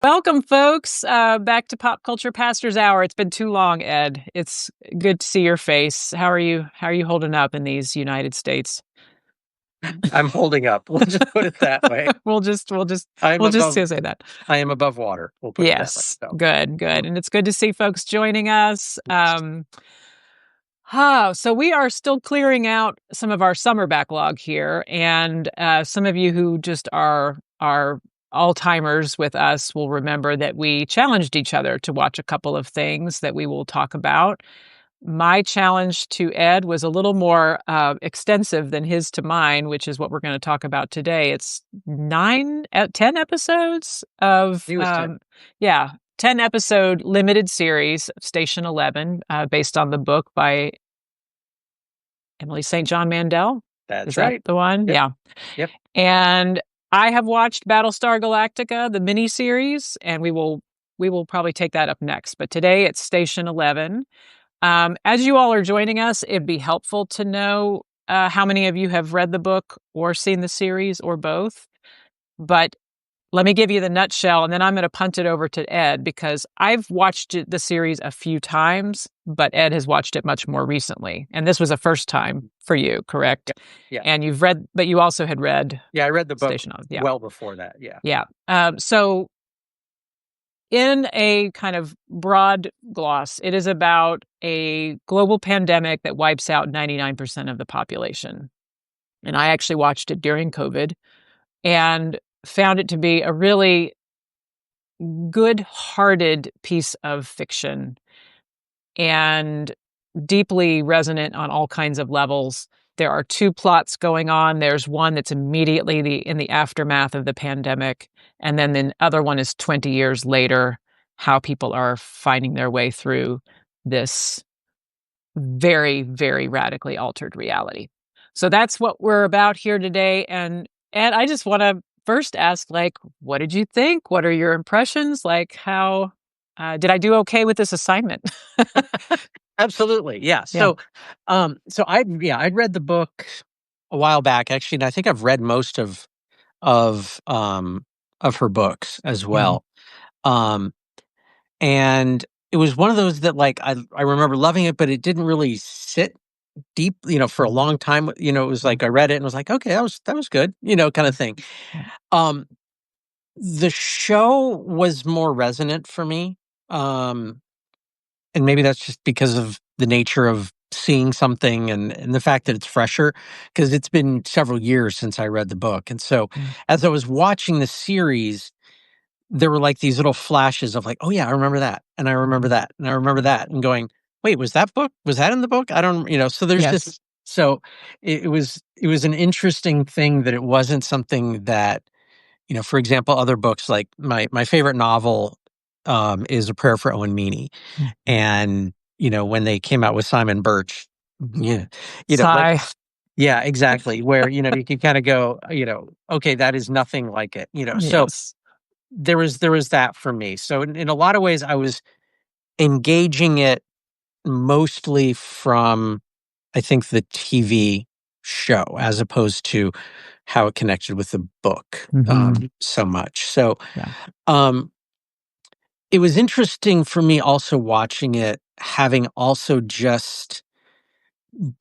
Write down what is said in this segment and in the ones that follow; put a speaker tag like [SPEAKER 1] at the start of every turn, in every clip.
[SPEAKER 1] Welcome, folks, back to Pop Culture Pastors Hour. It's been too long, Ed. It's good to see your face. How are you? How are you holding up in these United States?
[SPEAKER 2] I'm holding up. We'll just put it that way.
[SPEAKER 1] We'll just
[SPEAKER 2] I'm
[SPEAKER 1] say
[SPEAKER 2] above.
[SPEAKER 1] that.
[SPEAKER 2] I am above water. We'll put it that way.
[SPEAKER 1] Yes,
[SPEAKER 2] So,
[SPEAKER 1] good, and it's good to see folks joining us. So we are still clearing out some of our summer backlog here, and some of you who just are all-timers with us will remember that we challenged each other to watch a couple of things that we will talk about. My challenge to Ed was a little more extensive than his to mine, which is what we're going to talk about today. It's 10 episodes of,
[SPEAKER 2] he was 10.
[SPEAKER 1] 10 episode limited series, Station 11, based on the book by Emily St. John Mandel.
[SPEAKER 2] That's
[SPEAKER 1] Is that
[SPEAKER 2] right.
[SPEAKER 1] the one?
[SPEAKER 2] Yep.
[SPEAKER 1] Yeah.
[SPEAKER 2] Yep.
[SPEAKER 1] And I have watched Battlestar Galactica, the miniseries, and we will probably take that up next. But today it's Station 11. As you all are joining us, it'd be helpful to know how many of you have read the book or seen the series or both. But let me give you the nutshell, and then I'm going to punt it over to Ed because I've watched the series a few times, but Ed has watched it much more recently. And this was a first time for you, correct?
[SPEAKER 2] Yeah.
[SPEAKER 1] And you've read, but you also had read
[SPEAKER 2] Yeah. I read the book
[SPEAKER 1] Station 11. Yeah.
[SPEAKER 2] well before that. Yeah.
[SPEAKER 1] Yeah. So in a kind of broad gloss, it is about a global pandemic that wipes out 99% of the population. And I actually watched it during COVID and found it to be a really good-hearted piece of fiction and deeply resonant on all kinds of levels. There are two plots going on. There's one that's immediately in the aftermath of the pandemic, and then the other one is 20 years later, how people are finding their way through this very, very radically altered reality. So that's what we're about here today. And I just want to first ask, like, what did you think? What are your impressions? Like, how did I do okay with this assignment?
[SPEAKER 2] Absolutely. Yeah.
[SPEAKER 1] Yeah.
[SPEAKER 2] I'd read the book a while back actually, and I think I've read most of um of her books as
[SPEAKER 1] Mhm.
[SPEAKER 2] well. Um, and it was one of those that like I remember loving it, but it didn't really sit deep, for a long time. It was like I read it and was like, okay, that was good, kind of thing.
[SPEAKER 1] Yeah.
[SPEAKER 2] Um, the show was more resonant for me. Um, and maybe that's just because of the nature of seeing something and the fact that it's fresher because it's been several years since I read the book. And so
[SPEAKER 1] Mm.
[SPEAKER 2] as I was watching the series, there were like these little flashes of like, oh yeah, I remember that. And I remember that. And I remember that. And going, wait, was that in the book? I don't, so there's
[SPEAKER 1] Yes.
[SPEAKER 2] this, so it was an interesting thing that it wasn't something that, for example, other books, like my favorite novel is A Prayer for Owen Meany.
[SPEAKER 1] Mhm.
[SPEAKER 2] And, when they came out with Simon Birch, yeah, like,
[SPEAKER 1] Sigh.
[SPEAKER 2] yeah, exactly. Where, you can kind of go, okay, that is nothing like it, so
[SPEAKER 1] Yes.
[SPEAKER 2] there was that for me. So in a lot of ways, I was engaging it mostly from, I think, the TV show as opposed to how it connected with the book
[SPEAKER 1] Mhm.
[SPEAKER 2] so much. So
[SPEAKER 1] Yeah.
[SPEAKER 2] um, it was interesting for me also watching it, having also just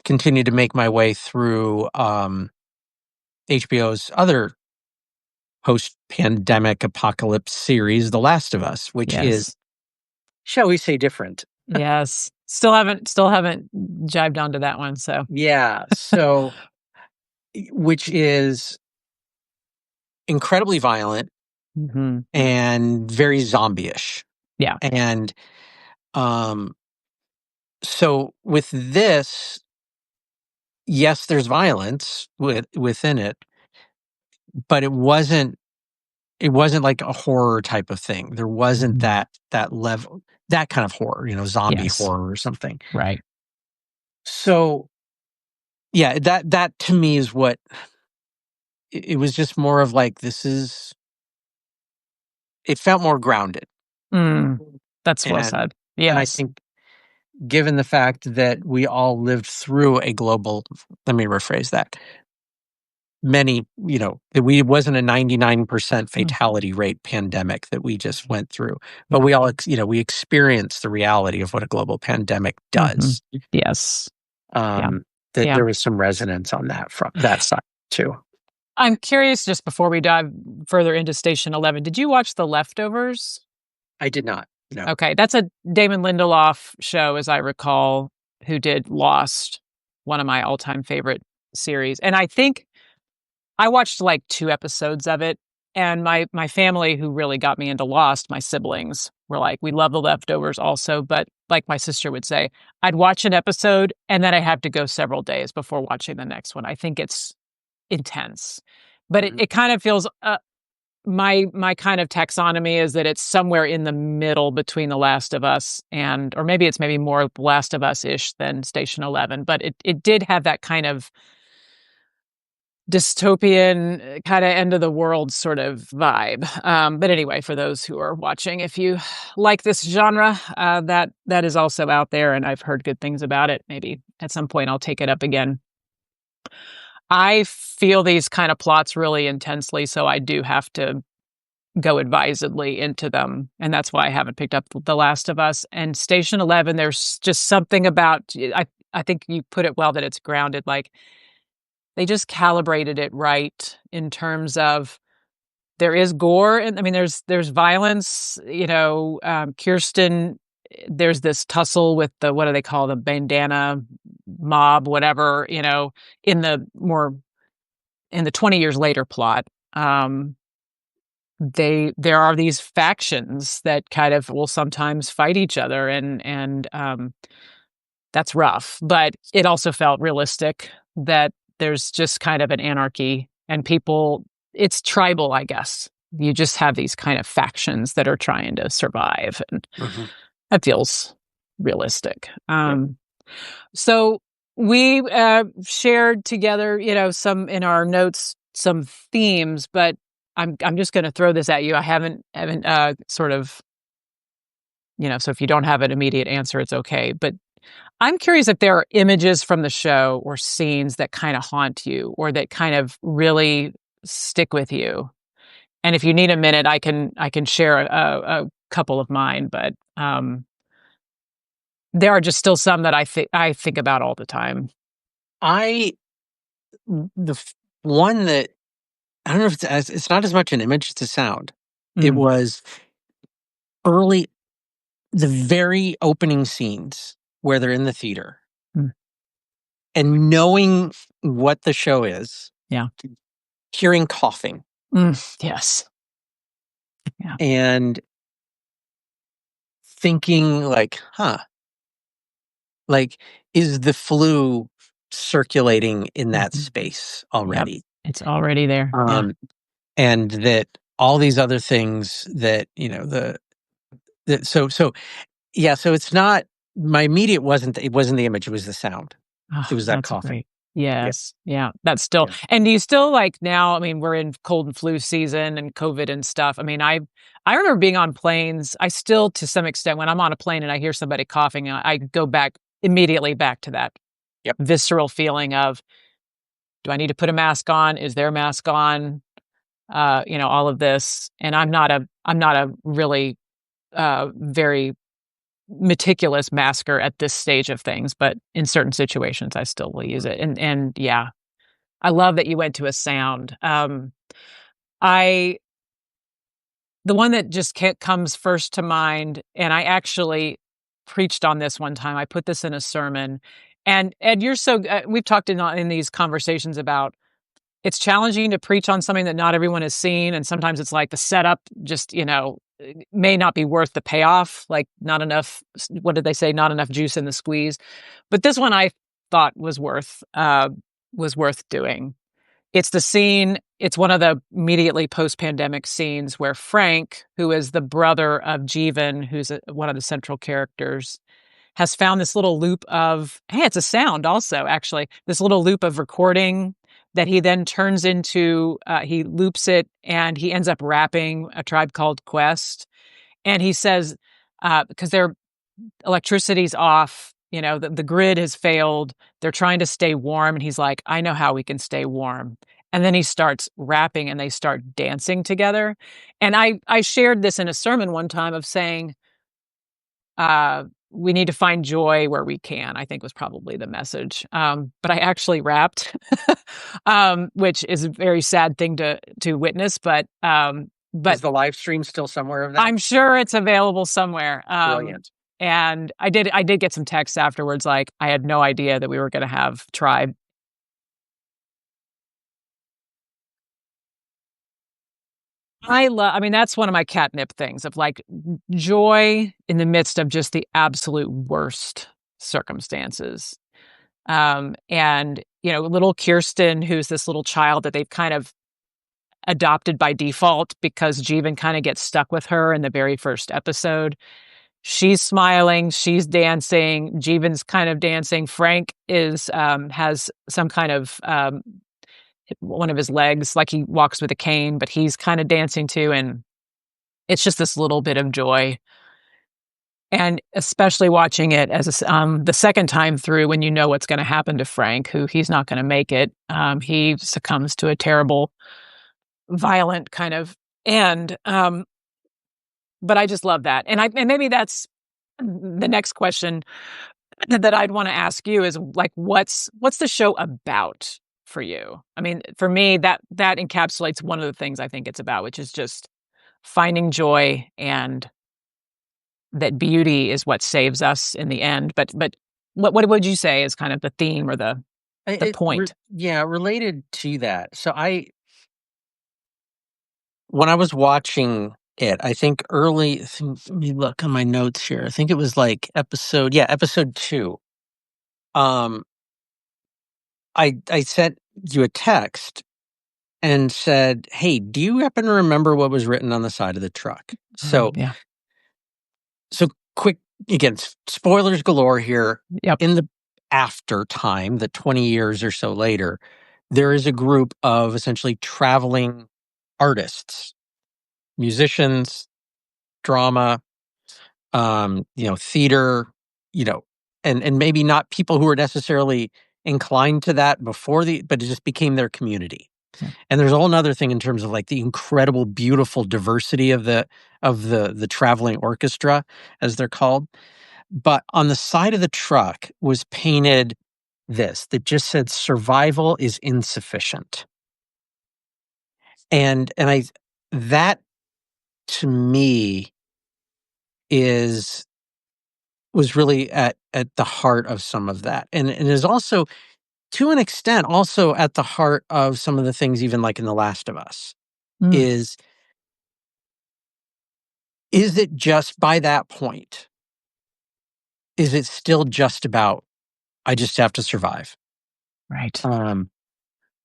[SPEAKER 2] continued to make my way through HBO's other post-pandemic apocalypse series, The Last of Us, which is,
[SPEAKER 1] Yes.
[SPEAKER 2] shall we say, different.
[SPEAKER 1] Yes. Still haven't jived onto that one. So
[SPEAKER 2] Yeah. So, which is incredibly violent
[SPEAKER 1] Mhm.
[SPEAKER 2] and very zombie-ish.
[SPEAKER 1] Yeah.
[SPEAKER 2] And um, so with this, yes, there's violence within it, but it wasn't like a horror type of thing. There wasn't
[SPEAKER 1] Mhm.
[SPEAKER 2] that level, that kind of horror, zombie
[SPEAKER 1] Yes.
[SPEAKER 2] horror or something.
[SPEAKER 1] Right.
[SPEAKER 2] So yeah, that to me is what it was, just more of like, it felt more grounded.
[SPEAKER 1] Mm. That's well
[SPEAKER 2] And
[SPEAKER 1] said.
[SPEAKER 2] I
[SPEAKER 1] Yes.
[SPEAKER 2] think, given the fact that we all lived through a global, let me rephrase that. many, it wasn't a 99%
[SPEAKER 1] Mm.
[SPEAKER 2] fatality rate pandemic that we just went through, but
[SPEAKER 1] Yeah.
[SPEAKER 2] we all, we experienced the reality of what a global pandemic
[SPEAKER 1] Hmm.
[SPEAKER 2] does.
[SPEAKER 1] Yes. Yeah.
[SPEAKER 2] That
[SPEAKER 1] Yeah.
[SPEAKER 2] there was some resonance on that from that side too.
[SPEAKER 1] I'm curious, just before we dive further into Station 11, did you watch The Leftovers?
[SPEAKER 2] I did not. No.
[SPEAKER 1] Okay, that's a Damon Lindelof show, as I recall, who did Lost, one of my all-time favorite series. And I think I watched like 2 episodes of it, and my family who really got me into Lost, my siblings, were like, "We love The Leftovers also," but like my sister would say, I'd watch an episode and then I have to go several days before watching the next one. I think it's intense. But it
[SPEAKER 2] Mhm.
[SPEAKER 1] it kind of feels, my kind of taxonomy is that it's somewhere in the middle between The Last of Us and, or maybe it's maybe more Last of Us-ish than Station 11, but it did have that kind of dystopian, kinda end of the world sort of vibe. But anyway, for those who are watching, if you like this genre, that is also out there, and I've heard good things about it. Maybe at some point I'll take it up again. I feel these kind of plots really intensely, so I do have to go advisedly into them, and that's why I haven't picked up The Last of Us. And Station 11, there's just something about I think you put it well that it's grounded, like, they just calibrated it right in terms of there is gore, and I mean, there's violence, Kirsten, there's this tussle with the what do they call the bandana mob, whatever, in the more in the 20 years later plot. Um, there are these factions that kind of will sometimes fight each other, and that's rough, but it also felt realistic that there's just kind of an anarchy and people, it's tribal, I guess. You just have these kind of factions that are trying to survive, and
[SPEAKER 2] Mhm.
[SPEAKER 1] that feels realistic.
[SPEAKER 2] Yep.
[SPEAKER 1] So we shared together, some in our notes, some themes, but I'm just going to throw this at you. I haven't sort of, so if you don't have an immediate answer, it's okay. But I'm curious if there are images from the show or scenes that kind of haunt you or that kind of really stick with you. And if you need a minute, I can share a couple of mine, but there are just still some that I think about all the time.
[SPEAKER 2] I the one that I don't know if it's not as much an image, it's a sound. It
[SPEAKER 1] Mm,
[SPEAKER 2] was early the very opening scenes where they're in the theater
[SPEAKER 1] mm,
[SPEAKER 2] and knowing what the show is,
[SPEAKER 1] yeah.
[SPEAKER 2] hearing coughing
[SPEAKER 1] Yes. Yeah.
[SPEAKER 2] and thinking like, "Huh, like, is the flu circulating in that
[SPEAKER 1] Mhm.
[SPEAKER 2] space
[SPEAKER 1] Yep.
[SPEAKER 2] already?"
[SPEAKER 1] It's already there. Yeah.
[SPEAKER 2] Um, and that all these other things that, so yeah, so it's not my immediate wasn't the image, it was the sound.
[SPEAKER 1] Oh,
[SPEAKER 2] It was that
[SPEAKER 1] that's
[SPEAKER 2] coughing.
[SPEAKER 1] great.
[SPEAKER 2] Yeah,
[SPEAKER 1] Yes. Yeah. That's still,
[SPEAKER 2] yeah.
[SPEAKER 1] and do you still like now, I mean, we're in cold and flu season and COVID and stuff. I mean, I remember being on planes. I still, to some extent, when I'm on a plane and I hear somebody coughing, I go back immediately back to that
[SPEAKER 2] Yep.
[SPEAKER 1] visceral feeling of, do I need to put a mask on? Is there a mask on? All of this. And I'm not a really very meticulous masker at this stage of things, but in certain situations I still will use it. And yeah, I love that you went to a sound. I The one that just comes first to mind, and I actually preached on this one time. I put this in a sermon, and you're so we've talked in these conversations about it's challenging to preach on something that not everyone has seen, and sometimes it's like the setup just, may not be worth the payoff, like not enough what did they say? Not enough juice in the squeeze. But this one I thought was worth doing. It's one of the immediately post-pandemic scenes where Frank, who is the brother of Jeevan, who's one of the central characters, has found this little loop of, hey, it's a sound also, actually, this little loop of recording that he then turns into, he loops it and he ends up rapping A Tribe Called Quest. And he says, because their electricity's off, the grid has failed, they're trying to stay warm. And he's like, I know how we can stay warm. and then he starts rapping and they start dancing together. And I shared this in a sermon one time of saying, we need to find joy where we can, I think was probably the message. But I actually rapped, which is a very sad thing to witness,
[SPEAKER 2] Is
[SPEAKER 1] but
[SPEAKER 2] the live stream still somewhere of that?
[SPEAKER 1] I'm sure it's available somewhere.
[SPEAKER 2] Brilliant.
[SPEAKER 1] And I did get some texts afterwards, like, I had no idea that we were gonna have Tribe. I mean, that's one of my catnip things of, like, joy in the midst of just the absolute worst circumstances. And, little Kirsten, who's this little child that they've kind of adopted by default because Jeevan kinda gets stuck with her in the very first episode. She's smiling, she's dancing, Jeevan's kind of dancing. Frank has some kind of, one of his legs, like he walks with a cane, but he's kinda dancing too, and it's just this little bit of joy. And especially watching it the second time through when you know what's gonna happen to Frank, who he's not gonna make it. He succumbs to a terrible, violent kind of end. But I just love that. And maybe that's the next question that I'd wanna ask you is, like, what's the show about for you? I mean, for me, that encapsulates one of the things I think it's about, which is just finding joy, and that beauty is what saves us in the end. But what would you say is kind of the theme or the point?
[SPEAKER 2] Yeah, related to that. When I was watching it, I think let me look on my notes here. I think it was like episode 2. Um, I sent you a text and said, "Hey, do you happen to remember what was written on the side of the truck?"
[SPEAKER 1] Yeah.
[SPEAKER 2] So quick, again, spoilers galore here.
[SPEAKER 1] Yep.
[SPEAKER 2] In the after time, the 20 years or so later, there is a group of essentially traveling artists, musicians, drama, theater, you know, and maybe not people who were necessarily inclined to that but it just became their community.
[SPEAKER 1] Yeah.
[SPEAKER 2] And there's a whole nother thing in terms of like the incredible, beautiful diversity of the traveling orchestra, as they're called. But on the side of the truck was painted this that just said survival is insufficient. And I that to me is was really at the heart of some of that. And is also to an extent also at the heart of some of the things even like in The Last of Us.
[SPEAKER 1] Mm,
[SPEAKER 2] Is is it just by that point, is it still just about I just have to survive?
[SPEAKER 1] right.
[SPEAKER 2] Um,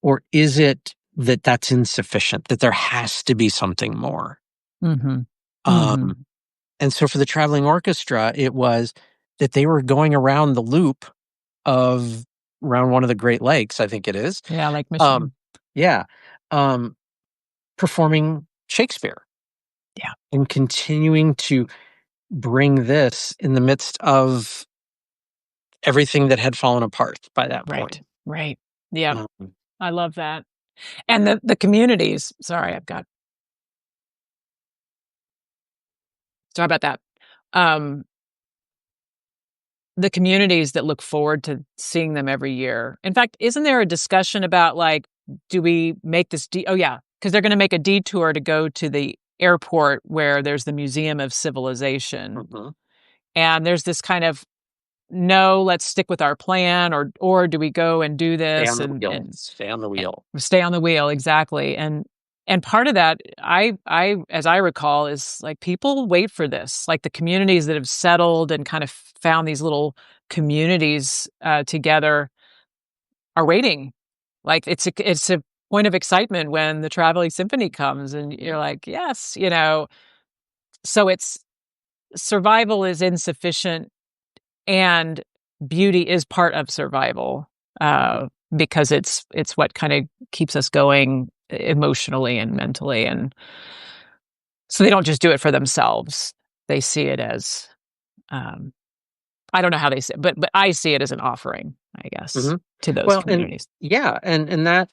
[SPEAKER 2] or is it that that's insufficient, that there has to be something more?
[SPEAKER 1] Mhm.
[SPEAKER 2] Um,
[SPEAKER 1] Mhm.
[SPEAKER 2] and so for the traveling orchestra, it was that they were going around the loop of around one of the Great Lakes, I think it is.
[SPEAKER 1] Yeah, Lake
[SPEAKER 2] Um,
[SPEAKER 1] Michigan.
[SPEAKER 2] yeah, um, performing Shakespeare
[SPEAKER 1] Yeah.
[SPEAKER 2] and continuing to bring this in the midst of everything that had fallen apart by that
[SPEAKER 1] Right.
[SPEAKER 2] point.
[SPEAKER 1] Right. Yep.
[SPEAKER 2] Um,
[SPEAKER 1] I love that. And the communities, sorry, sorry about that. Um, the communities that look forward to seeing them every year. In fact, isn't there a discussion about, like, do we make this oh, yeah, because 'cause they're gonna make a detour to go to the airport where there's the Museum of Civilization,
[SPEAKER 2] mhm.
[SPEAKER 1] and there's this kind of, "No, let's stick with our plan," or "Do we go and do
[SPEAKER 2] Stay
[SPEAKER 1] this?"
[SPEAKER 2] on the
[SPEAKER 1] and
[SPEAKER 2] wheel.
[SPEAKER 1] and
[SPEAKER 2] Stay on the
[SPEAKER 1] Eh,
[SPEAKER 2] wheel.
[SPEAKER 1] stay on the wheel, exactly. And part of that, I as I recall, is, like, people wait for this, like, the communities that have settled and kind of found these little communities, together are waiting. Like, it's a point of excitement when the Traveling Symphony comes, and you're like, "Yes," you know? So it's survival is insufficient, and beauty is part of survival, because it's what kinda keeps us going emotionally and mentally, and so they don't just do it for themselves. They see it as, um I don't know how they see it, but I see it as an offering, I guess,
[SPEAKER 2] Mhm.
[SPEAKER 1] to those
[SPEAKER 2] Well, and
[SPEAKER 1] communities.
[SPEAKER 2] yeah, and that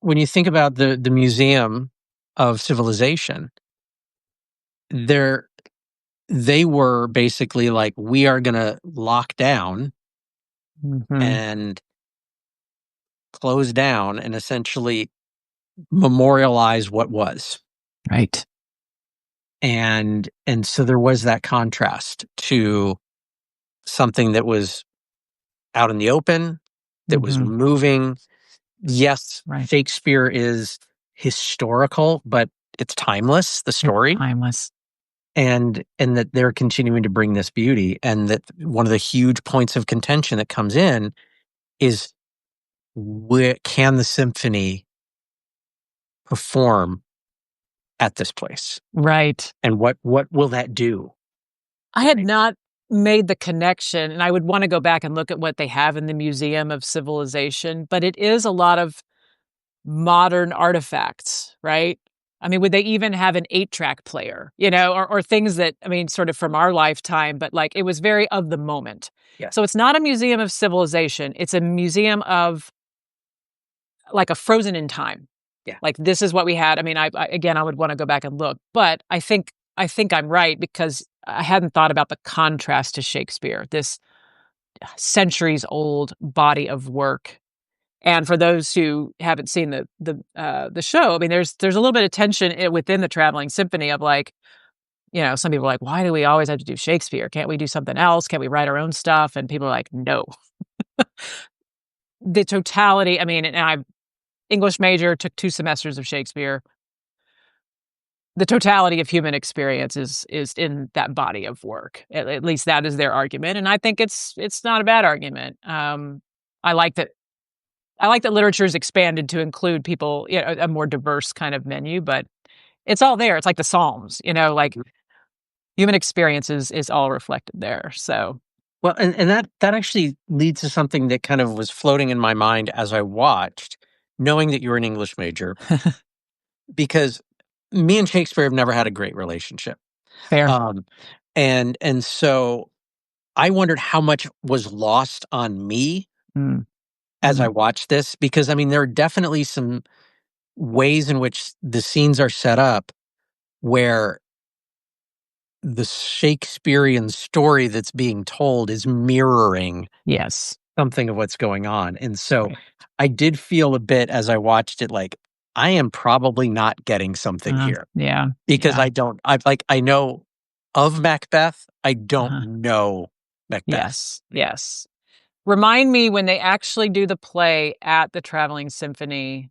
[SPEAKER 2] when you think about the Museum of Civilization, they're they were basically like, we are going to lock down
[SPEAKER 1] Mhm.
[SPEAKER 2] and close down and essentially memorialize what was.
[SPEAKER 1] Right.
[SPEAKER 2] And so there was that contrast to something that was out in the open, that was
[SPEAKER 1] Mhm.
[SPEAKER 2] moving. Yes,
[SPEAKER 1] Right.
[SPEAKER 2] Shakespeare is historical, but it's timeless, the
[SPEAKER 1] It's
[SPEAKER 2] story,
[SPEAKER 1] timeless.
[SPEAKER 2] and that they're continuing to bring this beauty, and that one of the huge points of contention that comes in is, where can the symphony perform at this place?
[SPEAKER 1] Right.
[SPEAKER 2] And what will that do?
[SPEAKER 1] I had
[SPEAKER 2] Right.
[SPEAKER 1] not made the connection, and I would wanna go back and look at what they have in the Museum of Civilization, but it is a lot of modern artifacts, right? I mean, would they even have an 8-track player, or things that, I mean, sort of from our lifetime, but, like, it was very of the moment.
[SPEAKER 2] Yes.
[SPEAKER 1] So it's not a museum of civilization, it's a museum of, like, a frozen in time.
[SPEAKER 2] Yeah.
[SPEAKER 1] Like, this is what we had. I mean, I again, I would wanna go back and look, but I think I'm right because I hadn't thought about the contrast to Shakespeare, this centuries-old body of work. And for those who haven't seen the show, I mean, there's a little bit of tension within the Traveling Symphony of, like, some people are like, "Why do we always have to do Shakespeare? Can't we do something else? Can't we write our own stuff?" And people are like, "No." The totality, I mean, and I'm English major, took 2 semesters of Shakespeare. The totality of human experience is in that body of work. At least that is their argument, and I think it's not a bad argument. I like that I like that literature's expanded to include people, a more diverse kind of menu, but it's all there. It's like the Psalms, like
[SPEAKER 2] Mhm.
[SPEAKER 1] human experience is all reflected there. So,
[SPEAKER 2] Well, and that actually leads to something that kind of was floating in my mind as I watched, knowing that you're an English major, because me and Shakespeare have never had a great relationship.
[SPEAKER 1] fair.
[SPEAKER 2] Um, and so I wondered how much was lost on me
[SPEAKER 1] Mm,
[SPEAKER 2] as I
[SPEAKER 1] mm,
[SPEAKER 2] watched this, because I mean, there are definitely some ways in which the scenes are set up where the Shakespearean story that's being told is mirroring
[SPEAKER 1] yes.
[SPEAKER 2] something of what's going on. And so
[SPEAKER 1] Right.
[SPEAKER 2] I did feel a bit as I watched it like, I am probably not getting something here,
[SPEAKER 1] Yeah.
[SPEAKER 2] because
[SPEAKER 1] Yeah.
[SPEAKER 2] I know of Macbeth. I don't
[SPEAKER 1] Uh-huh.
[SPEAKER 2] know Macbeth.
[SPEAKER 1] Yes. Yes. Remind me when they actually do the play at the Traveling Symphony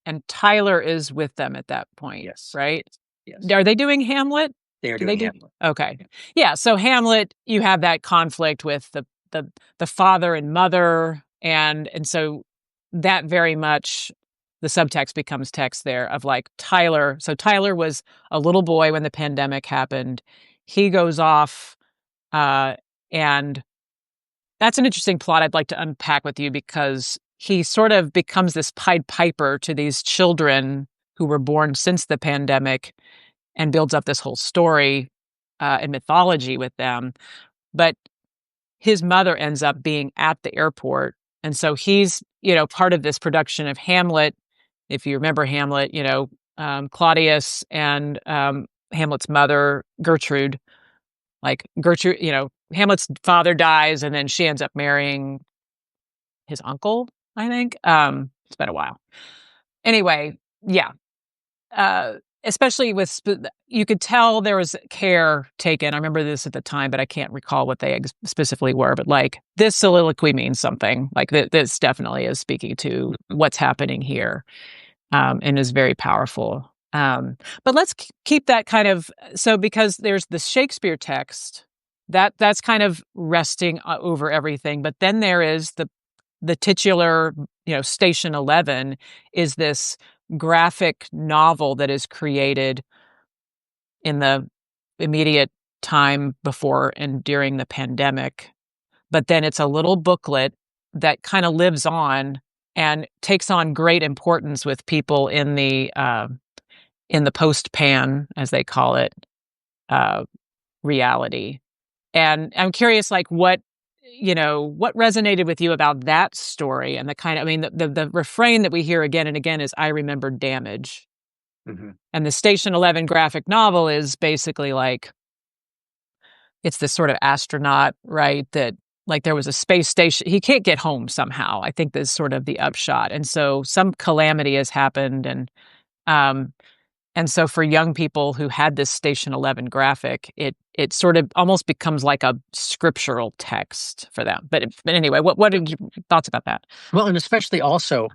[SPEAKER 1] and Tyler is with them at that point,
[SPEAKER 2] Yes.
[SPEAKER 1] right?
[SPEAKER 2] Yes.
[SPEAKER 1] Are they doing Hamlet?
[SPEAKER 2] They are
[SPEAKER 1] Do they
[SPEAKER 2] doing
[SPEAKER 1] do
[SPEAKER 2] Hamlet.
[SPEAKER 1] Okay. Yeah, so Hamlet, you have that conflict with the the father and mother, and so that very much the subtext becomes text there of, like, Tyler. So Tyler was a little boy when the pandemic happened. He goes off, uh, and that's an interesting plot I'd like to unpack with you because he sort of becomes this Pied Piper to these children who were born since the pandemic and builds up this whole story, and mythology with them, but his mother ends up being at the airport, and so he's, part of this production of Hamlet. If you remember Hamlet, Claudius and, Hamlet's mother, Gertrude, like, Gertrude, Hamlet's father dies, and then she ends up marrying his uncle, I think. It's been a while. Anyway, yeah, uh, especially with you could tell there was care taken. I remember this at the time, but I can't recall what they specifically were. But, like, this soliloquy means something. Like, this definitely is speaking to
[SPEAKER 2] Mhm.
[SPEAKER 1] what's happening here, and is very powerful. But let's keep that kind of so because there's the Shakespeare text that's kind of resting over everything, but then there is the titular, Station 11 is this graphic novel that is created in the immediate time before and during the pandemic. But then it's a little booklet that kind of lives on and takes on great importance with people in the post-pan, as they call it, uh, reality. And I'm curious, like, what what resonated with you about that story and the kind of, I mean, the refrain that we hear again and again is, "I remember damage."
[SPEAKER 2] Mhm.
[SPEAKER 1] And the Station 11 graphic novel is basically like, it's this sort of astronaut, right? That like there was a space station. He can't get home somehow. I think that's sort of the upshot. And so some calamity has happened. Um, and so for young people who had this Station 11 graphic, it sort of almost becomes like a scriptural text for them. But anyway, what did you thoughts about that?
[SPEAKER 2] Well, and especially also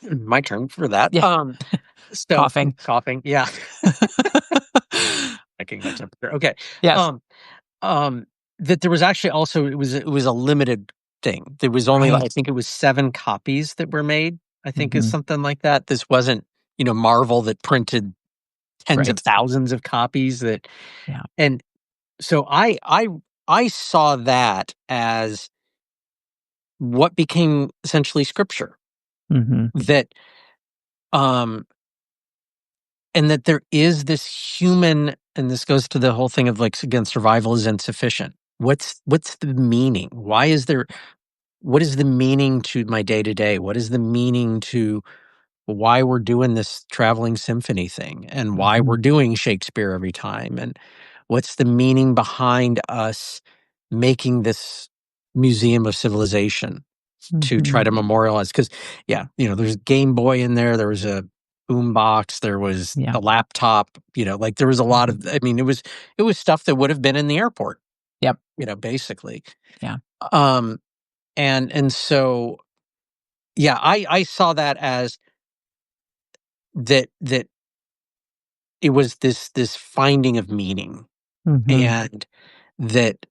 [SPEAKER 2] my turn for that.
[SPEAKER 1] Yeah,
[SPEAKER 2] So
[SPEAKER 1] coughing.
[SPEAKER 2] coughing, yeah, checking my temperature. Okay.
[SPEAKER 1] Yes.
[SPEAKER 2] Um, um, that there was actually also it was a limited thing. There was only, I
[SPEAKER 1] Right.
[SPEAKER 2] think it was 7 copies that were made. I think is
[SPEAKER 1] Mhm.
[SPEAKER 2] something like that. This wasn't, Marvel that printed tens of
[SPEAKER 1] Right.
[SPEAKER 2] thousands of copies that,
[SPEAKER 1] Yeah.
[SPEAKER 2] and so I saw that as what became essentially scripture.
[SPEAKER 1] Mhm.
[SPEAKER 2] That um and that there is this human, and this goes to the whole thing of like, again, survival is insufficient. What's the meaning? Why is there what is the meaning to my day to day? What is the meaning to why we're doing this traveling symphony thing and why we're
[SPEAKER 1] Mhm.
[SPEAKER 2] doing Shakespeare every time? And what's the meaning behind us making this museum of civilization to try
[SPEAKER 1] Mhm.
[SPEAKER 2] to memorialize? Because, yeah, there's Game Boy in there. There was a boombox. There was
[SPEAKER 1] Yeah.
[SPEAKER 2] a laptop. Like there was a lot
[SPEAKER 1] Mhm.
[SPEAKER 2] of. I mean, it was stuff that would have been in the airport.
[SPEAKER 1] Yep.
[SPEAKER 2] Basically.
[SPEAKER 1] Yeah.
[SPEAKER 2] Um, and so, yeah, I saw that as that it was this finding of meaning,
[SPEAKER 1] Mhm.
[SPEAKER 2] and that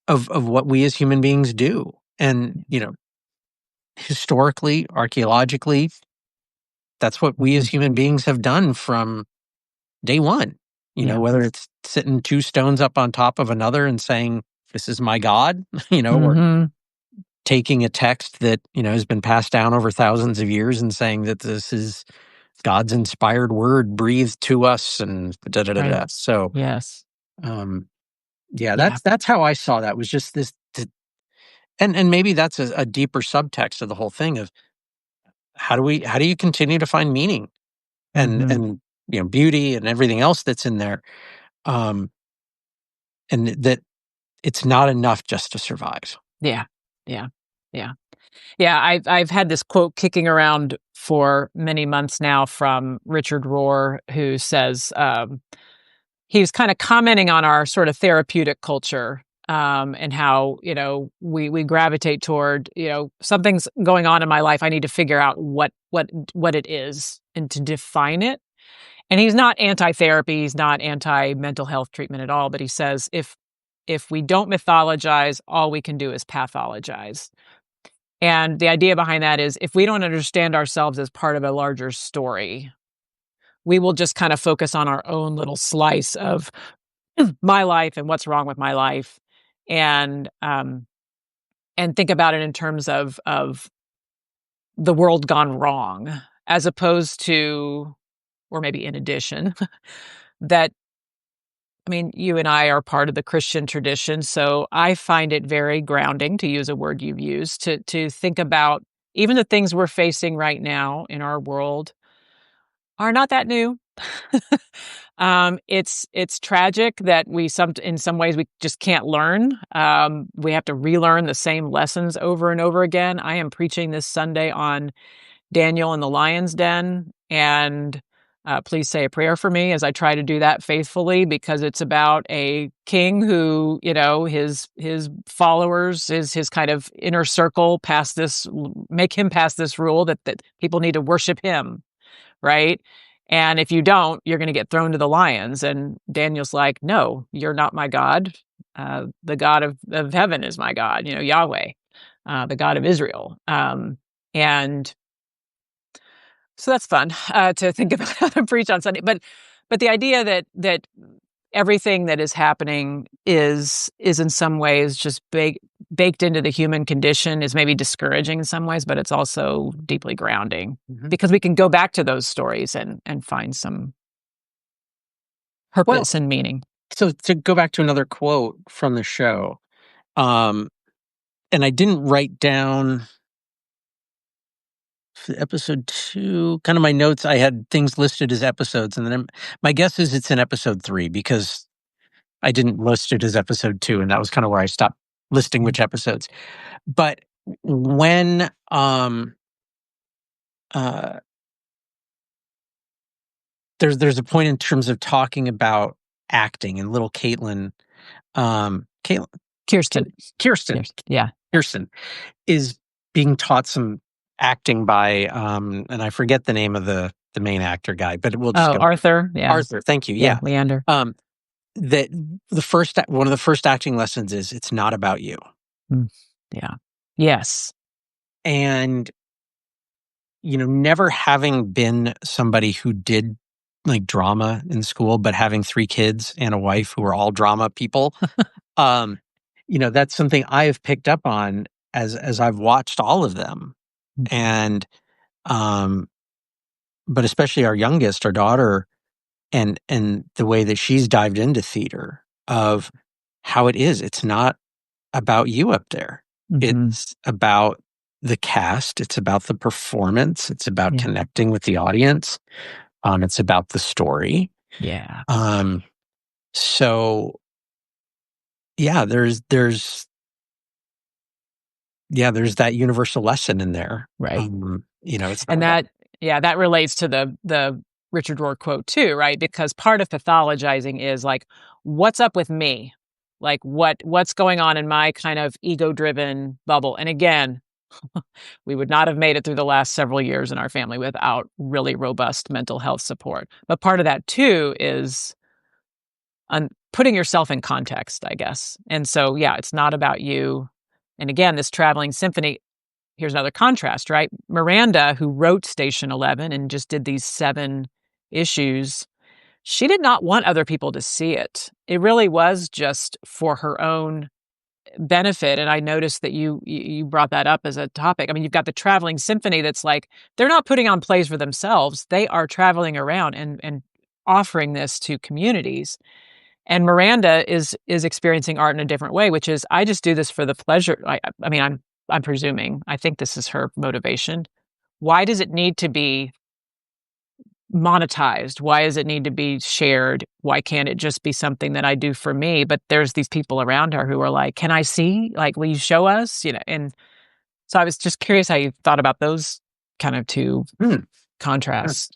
[SPEAKER 2] of what we as human beings do, and
[SPEAKER 1] Yeah.
[SPEAKER 2] historically, archaeologically, that's what we as
[SPEAKER 1] Mhm.
[SPEAKER 2] human beings have done from day one.
[SPEAKER 1] Yeah.
[SPEAKER 2] Whether it's sitting 2 stones up on top of another and saying, "This is my God," or
[SPEAKER 1] Mhm.
[SPEAKER 2] taking a text that, has been passed down over thousands of years and saying that this is God's inspired word breathed to us and da da da
[SPEAKER 1] Right.
[SPEAKER 2] da. So,
[SPEAKER 1] Yes.
[SPEAKER 2] um, yeah,
[SPEAKER 1] Yeah.
[SPEAKER 2] that's how I saw that, was just this, and maybe that's a deeper subtext of the whole thing of how do you continue to find meaning and
[SPEAKER 1] Mhm.
[SPEAKER 2] and beauty and everything else that's in there, um, and that it's not enough just to survive.
[SPEAKER 1] Yeah. Yeah. Yeah. Yeah, I've had this quote kicking around for many months now from Richard Rohr, who says, he was kinda commenting on our sort of therapeutic culture, and how, we gravitate toward, something's going on in my life, I need to figure out what it is and to define it. And he's not anti-therapy, he's not anti-mental health treatment at all, but he says if we don't mythologize, all we can do is pathologize. And the idea behind that is if we don't understand ourselves as part of a larger story, we will just kind of focus on our own little slice of my life and what's wrong with my life, and think about it in terms of the world gone wrong, as opposed to, or maybe in addition, that, I mean, you and I are part of the Christian tradition, so I find it very grounding, to use a word you've used, to think about even the things we're facing right now in our world are not that new. It's tragic that in some ways we just can't learn. We have to relearn the same lessons over and over again. I am preaching this Sunday on Daniel in the lion's den, and please say a prayer for me as I try to do that faithfully, because it's about a king who, his followers, his kind of inner circle, make him pass this rule that people need to worship him, right? And if you don't, you're going to get thrown to the lions. And Daniel's like, "No, you're not my God. The God of heaven is my God, Yahweh, the God of Israel." And so that's fun to think about how to preach on Sunday. But the idea that everything that is happening is in some ways just baked into the human condition is maybe discouraging in some ways, but it's also deeply grounding
[SPEAKER 2] Mhm.
[SPEAKER 1] because we can go back to those stories and find some
[SPEAKER 2] Well,
[SPEAKER 1] purpose and meaning.
[SPEAKER 2] so to go back to another quote from the show, Um, and I didn't write down episode 2, kind of my notes. I had things listed as episodes, and then my guess is it's in episode 3 because I didn't list it as episode 2, and that was kind of where I stopped listing which episodes. But when uh, there's a point in terms of talking about acting, and little Caitlin, Caitlin,
[SPEAKER 1] Kirsten.
[SPEAKER 2] Kirsten,
[SPEAKER 1] Yeah.
[SPEAKER 2] Kirsten is being taught some acting by, and I forget the name of the main actor guy, but we'll just
[SPEAKER 1] Oh,
[SPEAKER 2] go
[SPEAKER 1] Arthur. Yeah.
[SPEAKER 2] Arthur. Thank you.
[SPEAKER 1] Yeah.
[SPEAKER 2] Yeah.
[SPEAKER 1] Leander.
[SPEAKER 2] That one of the first acting lessons is it's not about you.
[SPEAKER 1] Yeah. Yes.
[SPEAKER 2] And, never having been somebody who did like drama in school, but having 3 kids and a wife who are all drama people, that's something I have picked up on as I've watched all of them. And, but especially our youngest, our daughter, and the way that she's dived into theater, of how it's not about you up there. It's about the cast. It's about the performance. It's about connecting with the audience. It's about the story.
[SPEAKER 1] Yeah.
[SPEAKER 2] So yeah, there's that universal lesson in there.
[SPEAKER 1] Right.
[SPEAKER 2] It's
[SPEAKER 1] And that relates to the Richard Rohr quote too, right? Because part of pathologizing is like, what's up with me? Like what's going on in my kind of ego-driven bubble? And again, we would not have made it through the last several years in our family without really robust mental health support. But part of that too is putting yourself in context, I guess. And so, yeah, it's not about you. And again, this traveling symphony, here's another contrast, right? Miranda, who wrote Station 11 and just did these 7 issues, she did not want other people to see it. It really was just for her own benefit. And I noticed that you brought that up as a topic. I mean, you've got the traveling symphony that's like, they're not putting on plays for themselves. They are traveling around and offering this to communities. And Miranda is experiencing art in a different way, which is, I just do this for the pleasure. I mean, I'm presuming. I think this is her motivation. Why does it need to be monetized? Why does it need to be shared? Why can't it just be something that I do for me? But there's these people around her who are like, "Can I see? Like, will you show us?" And so I was just curious how you thought about those kind of two contrasts.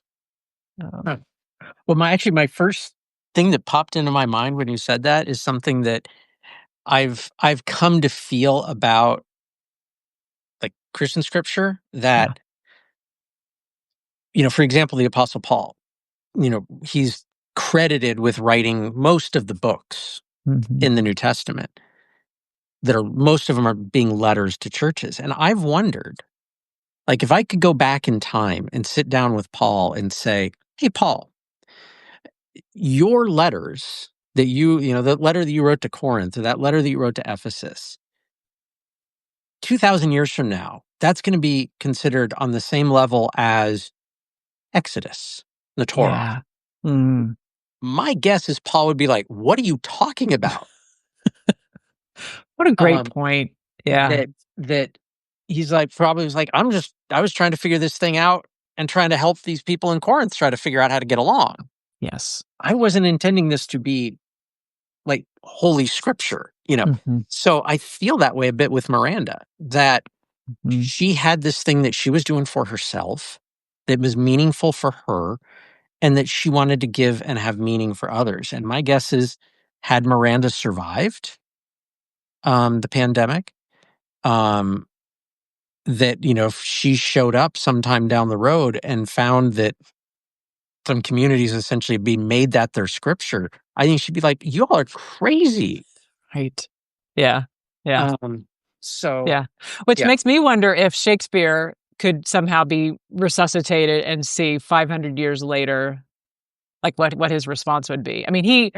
[SPEAKER 2] Well, my first thing that popped into my mind when you said that is something that I've come to feel about like Christian scripture, that, for example, the Apostle Paul, he's credited with writing most of the books in the New Testament, most of them are being letters to churches. And I've wondered, like, if I could go back in time and sit down with Paul and say, "Hey, Paul, your letters that the letter that you wrote to Corinth, or that letter that you wrote to Ephesus, 2,000 years from now, that's going to be considered on the same level as Exodus, the Torah."
[SPEAKER 1] Yeah.
[SPEAKER 2] My guess is Paul would be like, "What are you talking about?"
[SPEAKER 1] What a great point. Yeah.
[SPEAKER 2] That he's like, probably was like, I was trying to figure this thing out and trying to help these people in Corinth try to figure out how to get along.
[SPEAKER 1] Yes.
[SPEAKER 2] I wasn't intending this to be like holy scripture, So I feel that way a bit with Miranda, that she had this thing that she was doing for herself that was meaningful for her, and that she wanted to give and have meaning for others. And my guess is, had Miranda survived the pandemic, that, if she showed up sometime down the road and found that some communities essentially being made that their scripture, I think she'd be like, "You all are crazy."
[SPEAKER 1] Right. Yeah. Yeah.
[SPEAKER 2] So
[SPEAKER 1] Yeah. Which
[SPEAKER 2] yeah.
[SPEAKER 1] makes me wonder if Shakespeare could somehow be resuscitated and see 500 years later, like what his response would be. I mean,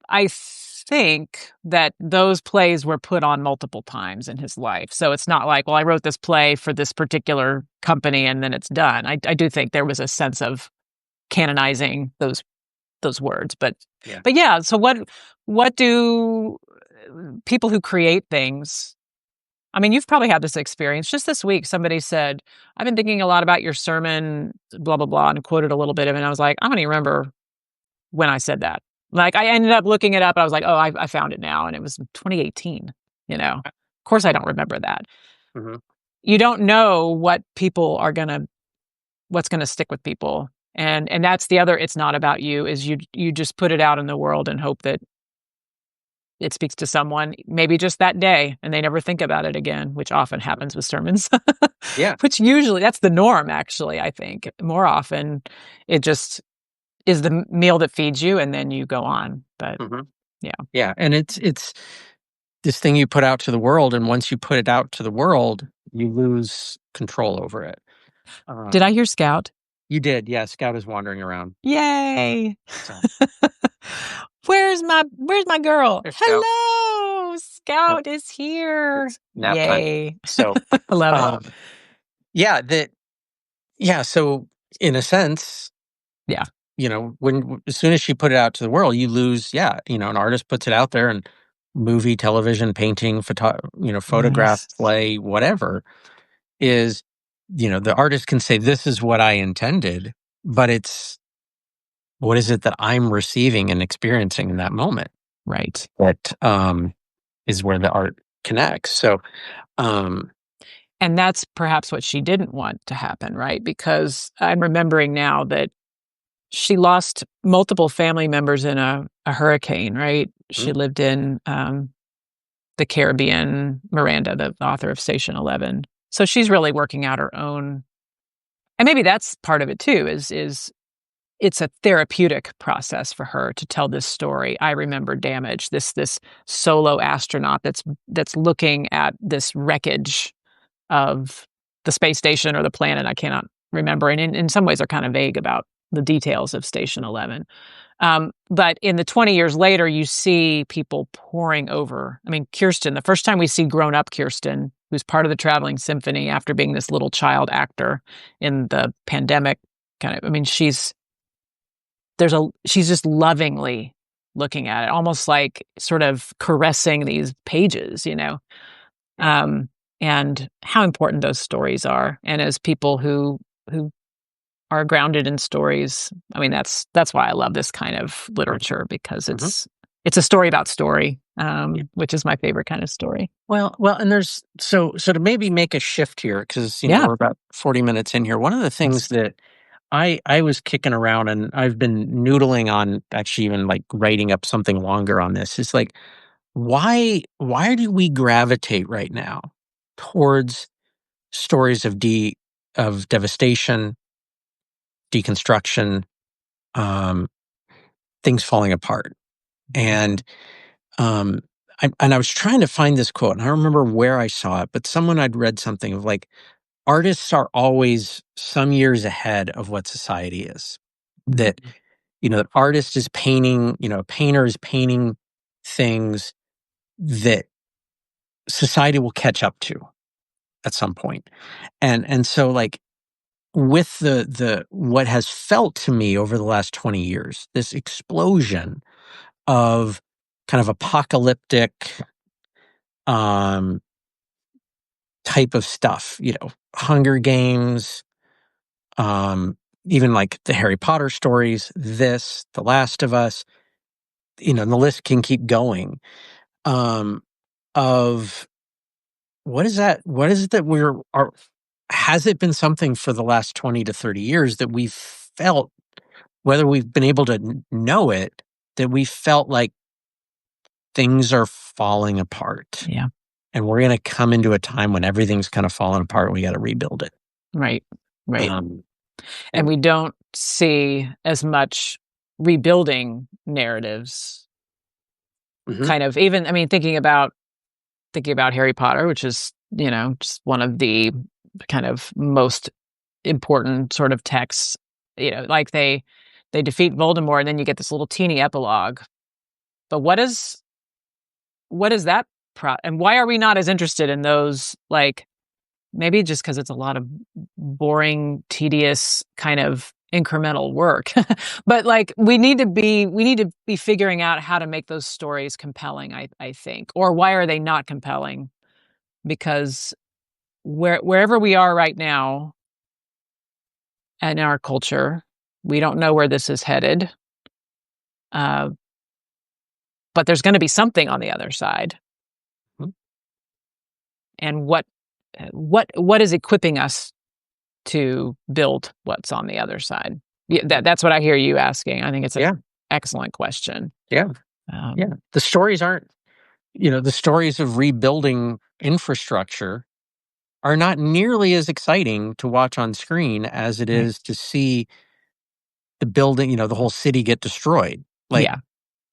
[SPEAKER 1] I think that those plays were put on multiple times in his life. So it's not like, well, I wrote this play for this particular company and then it's done. I do think there was a sense of canonizing those words. But yeah, so what do people who create things. I mean, you've probably had this experience. Just this week, somebody said, "I've been thinking a lot about your sermon, blah blah blah," and quoted a little bit of it. And I was like, I don't even remember when I said that. Like, I ended up looking it up. I was like, oh, I found it now, and it was 2018. Of course, I don't remember that.
[SPEAKER 2] Mhm.
[SPEAKER 1] You don't know what's gonna stick with people, and that's the other. It's not about you. Is you just put it out in the world and hope that it speaks to someone, maybe just that day, and they never think about it again, which often happens with sermons.
[SPEAKER 2] Yeah.
[SPEAKER 1] Which usually that's the norm, actually, I think. More often, it just is the meal that feeds you, and then you go on. But
[SPEAKER 2] Mhm.
[SPEAKER 1] yeah.
[SPEAKER 2] Yeah, and it's this thing you put out to the world, and once you put it out to the world, you lose control over it.
[SPEAKER 1] Did
[SPEAKER 2] Um,
[SPEAKER 1] I hear Scout?
[SPEAKER 2] you did, yeah, Scout is wandering around.
[SPEAKER 1] Yay.
[SPEAKER 2] So,
[SPEAKER 1] Where's my girl?
[SPEAKER 2] there's Scout.
[SPEAKER 1] Hello,
[SPEAKER 2] Yep,
[SPEAKER 1] Scout is here.
[SPEAKER 2] it's nap time.
[SPEAKER 1] Yay.
[SPEAKER 2] So,
[SPEAKER 1] I love it.
[SPEAKER 2] um, yeah, so in a sense,
[SPEAKER 1] Yeah.
[SPEAKER 2] when as soon as she put it out to the world, you lose, yeah, an artist puts it out there and movie, television, painting, photograph,
[SPEAKER 1] Yes.
[SPEAKER 2] play, whatever is, the artist can say, this is what I intended, but it's what is it that I'm receiving and experiencing in that moment
[SPEAKER 1] Right.
[SPEAKER 2] that is where the art connects. So, um,
[SPEAKER 1] And that's perhaps what she didn't want to happen, right? Because I'm remembering now that she lost multiple family members in a hurricane, right? She
[SPEAKER 2] mm,
[SPEAKER 1] lived in the Caribbean, Miranda, the author of Station 11. So she's really working out her own. And maybe that's part of it too, is it's a therapeutic process for her to tell this story. I remember Damage, this solo astronaut that's looking at this wreckage of the space station or the planet. I cannot remember. And in some ways are kind of vague about the details of Station 11. But in the 20 years later, you see people pouring over. I mean, Kirsten, the first time we see grown up Kirsten, who's part of the traveling symphony after being this little child actor in the pandemic kind of, I mean, she's just lovingly looking at it, almost like sort of caressing these pages.
[SPEAKER 2] yeah,
[SPEAKER 1] Um, and how important those stories are. And as people who are grounded in stories. I mean, that's why I love this kind of literature because
[SPEAKER 2] mhm.
[SPEAKER 1] it's a story about story,
[SPEAKER 2] Yeah.
[SPEAKER 1] which is my favorite kind of story.
[SPEAKER 2] Well, and there's so to maybe make a shift here because
[SPEAKER 1] Yeah.
[SPEAKER 2] we're about 40 minutes in here. One of the things
[SPEAKER 1] Yes.
[SPEAKER 2] that I was kicking around and I've been noodling on actually even like writing up something longer on this is like why do we gravitate right now towards stories of devastation, deconstruction, um, things falling apart? And um, I was trying to find this quote, and I don't remember where I saw it, but someone I'd read something of like artists are always some years ahead of what society is. That the artist is painting, a painter is painting things that society will catch up to at some point. And so like with the what has felt to me over the last 20 years, this explosion of kind of apocalyptic um type of stuff, Hunger Games, um even like the Harry Potter stories, this, The Last of Us, and the list can keep going. Um of what is it that has it been something for the last 20 to 30 years that we've felt, whether we've been able to know it, that we felt like things are falling apart
[SPEAKER 1] Yeah.
[SPEAKER 2] and we're going to come into a time when everything's kind of falling apart and we got to rebuild it.
[SPEAKER 1] Right. Right.
[SPEAKER 2] Um,
[SPEAKER 1] And
[SPEAKER 2] and
[SPEAKER 1] we don't see as much rebuilding narratives.
[SPEAKER 2] mhm,
[SPEAKER 1] Kind of even, I mean, thinking about Harry Potter, which is, just one of the kind of most important sort of texts. Like they defeat Voldemort, and then you get this little teeny epilogue. But what is that and why are we not as interested in those? Like maybe just because it's a lot of boring, tedious kind of incremental work. But like we need to be figuring out how to make those stories compelling, I think. Or why are they not compelling? Because wherever we are right now in our culture, we don't know where this is headed. Uh, but there's going to be something on the other side.
[SPEAKER 2] Mhm.
[SPEAKER 1] And what is equipping us to build what's on the other side? Yeah, that's what I hear you asking. I think it's an
[SPEAKER 2] Yeah,
[SPEAKER 1] excellent question.
[SPEAKER 2] yeah,
[SPEAKER 1] Um,
[SPEAKER 2] yeah. The stories aren't, the stories of rebuilding infrastructure are not nearly as exciting to watch on screen as it
[SPEAKER 1] right.
[SPEAKER 2] is to see the building, the whole city get destroyed. Like,
[SPEAKER 1] Yeah.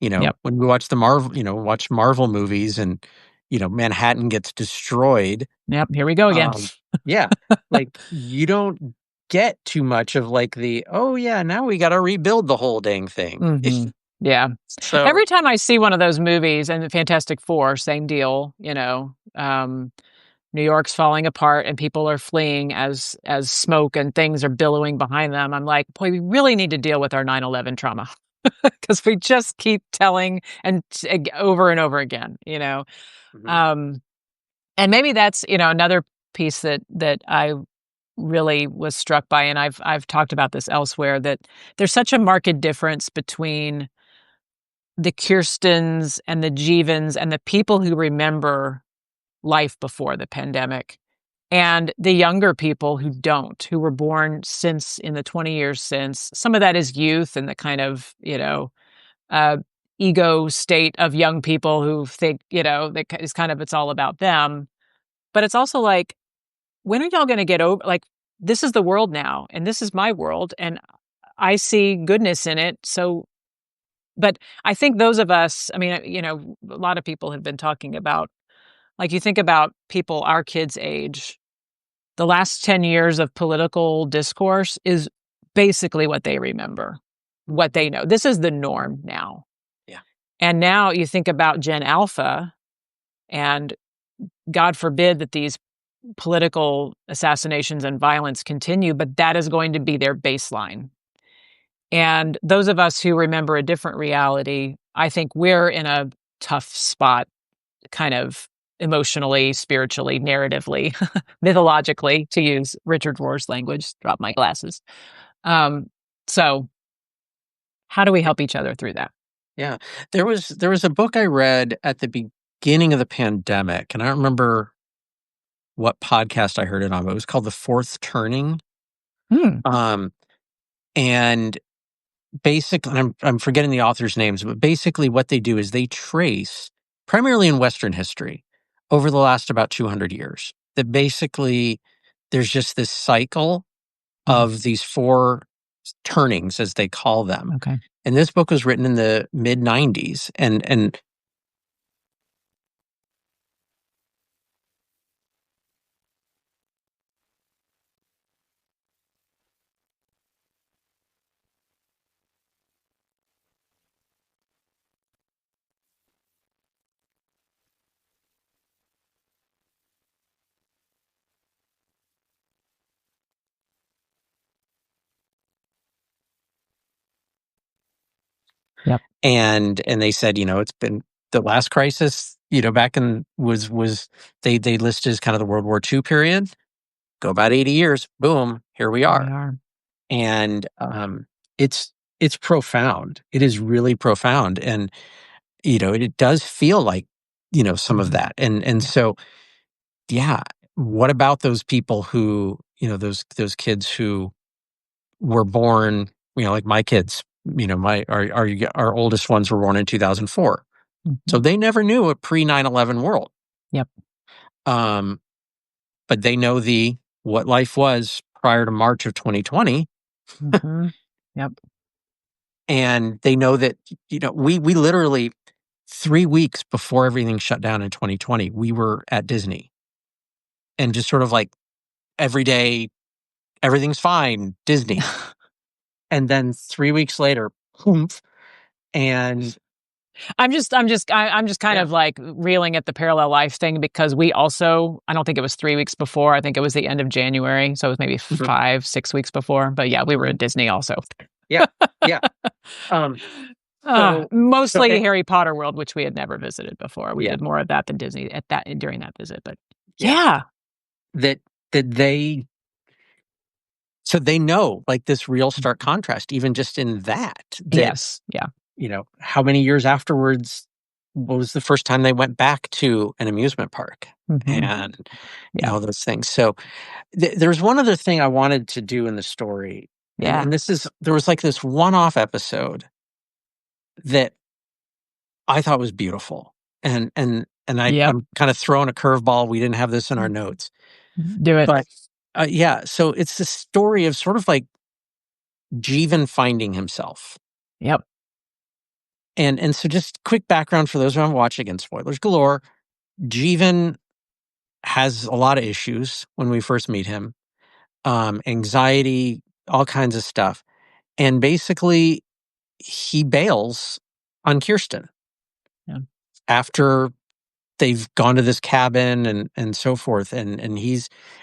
[SPEAKER 1] Yep.
[SPEAKER 2] when we watch watch Marvel movies and, Manhattan gets destroyed.
[SPEAKER 1] Yep. Here we go again.
[SPEAKER 2] Um, yeah, like you don't get too much of like oh yeah, now we got to rebuild the whole dang thing.
[SPEAKER 1] Hmm. Yeah.
[SPEAKER 2] So,
[SPEAKER 1] Every time I see one of those movies, and the Fantastic Four, same deal. New York's falling apart and people are fleeing as smoke and things are billowing behind them. I'm like, boy, we really need to deal with our 9/11 trauma because we just keep telling over and over again.
[SPEAKER 2] mhm,
[SPEAKER 1] Um, and maybe that's another piece that I really was struck by, and I've talked about this elsewhere, that there's such a marked difference between the Kirstens and the Jeevens and the people who remember life before the pandemic and the younger people who don't, who were born since in the 20 years since. Some of that is youth and the kind of, uh, ego state of young people who think, that is kind of it's all about them. But it's also like, when are y'all going to get over? Like, this is the world now, and this is my world, and I see goodness in it. So, but I think those of us, I mean, a lot of people have been talking about, like, you think about people our kids' age, the last 10 years of political discourse is basically what they remember, what
[SPEAKER 2] mhm,
[SPEAKER 1] they know. This is the norm now.
[SPEAKER 2] yeah,
[SPEAKER 1] And now you think about Gen Alpha, and God forbid that these political assassinations and violence continue, but that is going to be their baseline. And those of us who remember a different reality, I think we're in a tough spot, kind of emotionally, spiritually, narratively, mythologically, to use Richard Rohr's language, drop my glasses. Um, so how do we
[SPEAKER 2] yeah,
[SPEAKER 1] help each other through that?
[SPEAKER 2] yeah. There was a book I read at the beginning of the pandemic, and I don't remember what podcast I heard it on, but it was called The Fourth Turning.
[SPEAKER 1] Hmm.
[SPEAKER 2] Um, and basically, I'm forgetting the author's names, but basically what they do is they trace, primarily in Western history, over the last about 200 years, that basically there's just this cycle
[SPEAKER 1] Mm.
[SPEAKER 2] of these four turnings, as they call them.
[SPEAKER 1] Okay.
[SPEAKER 2] And this book was written in the mid 90s. And
[SPEAKER 1] Yep.
[SPEAKER 2] and they said, it's been the last crisis, back in was they listed as kind of the World War II period. Go about 80 years, boom, here we
[SPEAKER 1] Here we
[SPEAKER 2] are.
[SPEAKER 1] are.
[SPEAKER 2] And it's it's profound. It is really profound, and it does feel like some of
[SPEAKER 1] Mhm.
[SPEAKER 2] that. And
[SPEAKER 1] Yeah.
[SPEAKER 2] so, yeah, what about those people who those kids who were born, like my kids, my our oldest ones were born in 2004, so
[SPEAKER 1] Mhm.
[SPEAKER 2] they never knew a pre 9/11 world.
[SPEAKER 1] Yep.
[SPEAKER 2] Um, but they know the what life was prior to March of 2020.
[SPEAKER 1] Mhm. Yep.
[SPEAKER 2] And they know that, we literally 3 weeks before everything shut down in 2020, we were at Disney and just sort of like every day, everything's fine, Disney. And then 3 weeks later, poof, and
[SPEAKER 1] I'm just kind
[SPEAKER 2] Yeah.
[SPEAKER 1] of like reeling at the parallel life thing because we also, I don't think it was 3 weeks before. I think it was the end of January. So it was maybe
[SPEAKER 2] Mhm,
[SPEAKER 1] 5, 6 weeks before. But yeah, we were
[SPEAKER 2] mhm.
[SPEAKER 1] at Disney also.
[SPEAKER 2] Yeah, yeah. Um, so so
[SPEAKER 1] Mostly
[SPEAKER 2] and
[SPEAKER 1] Harry Potter World, which we had never visited before. We
[SPEAKER 2] yeah,
[SPEAKER 1] did more of that than Disney at that during that visit. But
[SPEAKER 2] yeah.
[SPEAKER 1] yeah,
[SPEAKER 2] That that they so they know, like, this real stark contrast even just in that,
[SPEAKER 1] yes, yeah,
[SPEAKER 2] how many years afterwards, what was the first time they went back to an amusement park?
[SPEAKER 1] hmm
[SPEAKER 2] And,
[SPEAKER 1] yeah,
[SPEAKER 2] those things. So, there's one other thing I wanted to do in the story, and
[SPEAKER 1] yeah,
[SPEAKER 2] this is there was, like, this one-off episode that I thought was beautiful,
[SPEAKER 1] yep.
[SPEAKER 2] I'm kinda throwing a curveball, we didn't have this in our notes,
[SPEAKER 1] Do it.
[SPEAKER 2] but, yeah, so it's the story of sort of, like, Jeevan finding himself.
[SPEAKER 1] Yep.
[SPEAKER 2] And so just quick background for those who haven't watched, again, spoilers galore. Jeevan has a lot of issues when we first meet him, anxiety, all kinds of stuff. And basically, he bails on Kirsten
[SPEAKER 1] Yeah.
[SPEAKER 2] after they've gone to this cabin and so forth. And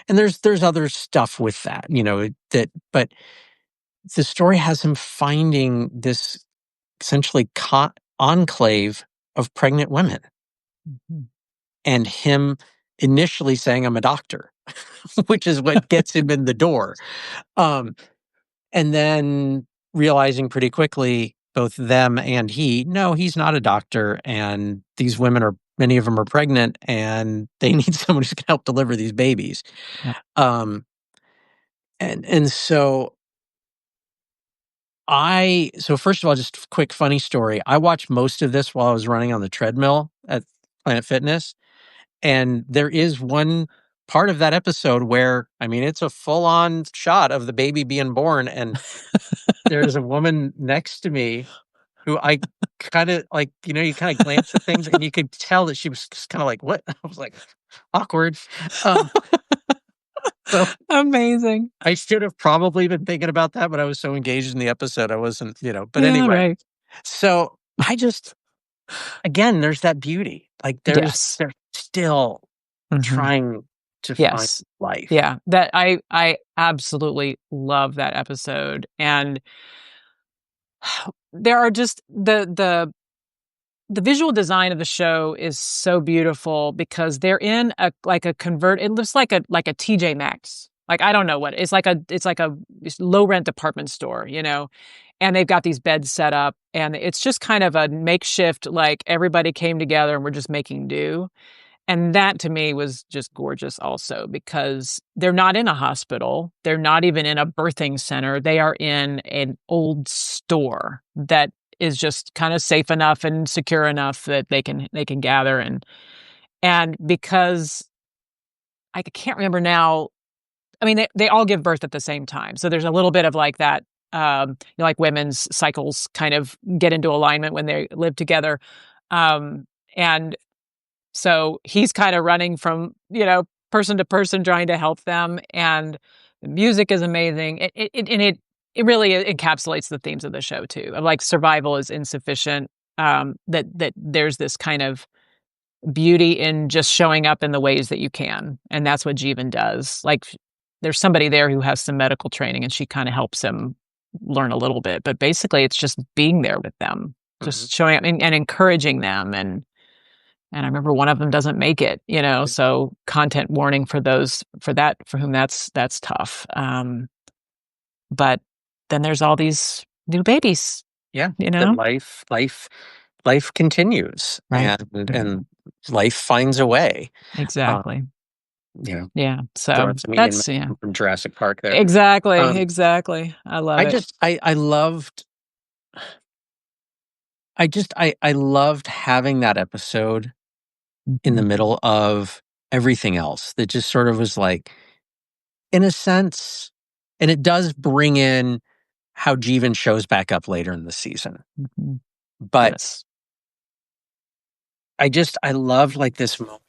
[SPEAKER 2] there's other stuff with that, but the story has him finding this essentially enclave of pregnant women
[SPEAKER 1] Mhm.
[SPEAKER 2] and him initially saying, "I'm a doctor," which is what gets him in the door. Um, and then realizing pretty quickly, both them and he, no, he's not a doctor. And these women many of them are pregnant and they need someone who's going to help deliver these babies.
[SPEAKER 1] Yep.
[SPEAKER 2] Um, and so so first of all, just a quick funny story. I watched most of this while I was running on the treadmill at Planet Fitness. And there is one part of that episode where, I mean, it's a full-on shot of the baby being born, and there's a woman next to me who I kinda like, you kinda glance at things, and you could tell that she was just kinda like, "What?" I was like, "Awkward." Um, so
[SPEAKER 1] Amazing.
[SPEAKER 2] I should have probably been thinking about that, but I was so engaged in the episode, I wasn't, but
[SPEAKER 1] Yeah,
[SPEAKER 2] anyway.
[SPEAKER 1] right.
[SPEAKER 2] So, I just again, there's that beauty. Like,
[SPEAKER 1] Yes.
[SPEAKER 2] they're still
[SPEAKER 1] Mhm.
[SPEAKER 2] trying to find
[SPEAKER 1] Yes.
[SPEAKER 2] life.
[SPEAKER 1] Yeah, that I absolutely love that episode, and there are just the visual design of the show is so beautiful because they're in a like a convert it looks like a TJ Maxx. Like, I don't know what it's like a low rent department store, and they've got these beds set up, and it's just kind of a makeshift, like, everybody came together and we're just making do. And that to me was just gorgeous also because they're not in a hospital. They're not even in a birthing center. They are in an old store that is just kind of safe enough and secure enough that they can gather and because I can't remember now. I mean, they all give birth at the same time. So there's a little bit of like that like women's cycles kind of get into alignment when they live together. And so he's kinda running from, person to person trying to help them, and the music is amazing. It really encapsulates the themes of the show too, of, like, survival is insufficient, that there's this kind of beauty in just showing up in the ways that you can, and that's what Jeevan does. Like, there's somebody there who has some medical training, and she kinda helps him learn a little bit, but basically, it's just being there with them,
[SPEAKER 2] Mhm.
[SPEAKER 1] just showing up and encouraging them and I remember one of them doesn't make it, so content warning for those for whom that's tough. But then there's all these new babies,
[SPEAKER 2] Yeah,
[SPEAKER 1] you
[SPEAKER 2] that
[SPEAKER 1] know?
[SPEAKER 2] life continues,
[SPEAKER 1] Right.
[SPEAKER 2] and life finds a way. Um,
[SPEAKER 1] Exactly.
[SPEAKER 2] you know,
[SPEAKER 1] Yeah. So
[SPEAKER 2] throwing some Ian
[SPEAKER 1] that's yeah.
[SPEAKER 2] Malcolm from Jurassic Park there.
[SPEAKER 1] Exactly,
[SPEAKER 2] Um,
[SPEAKER 1] exactly. I love
[SPEAKER 2] I
[SPEAKER 1] it.
[SPEAKER 2] just I loved having that episode in the
[SPEAKER 1] Mhm,
[SPEAKER 2] middle of everything else that just sort of was like, in a sense, and it does bring in how Jeevan shows back up later in the season.
[SPEAKER 1] mhm.
[SPEAKER 2] But
[SPEAKER 1] Yes.
[SPEAKER 2] I loved, like, this moment,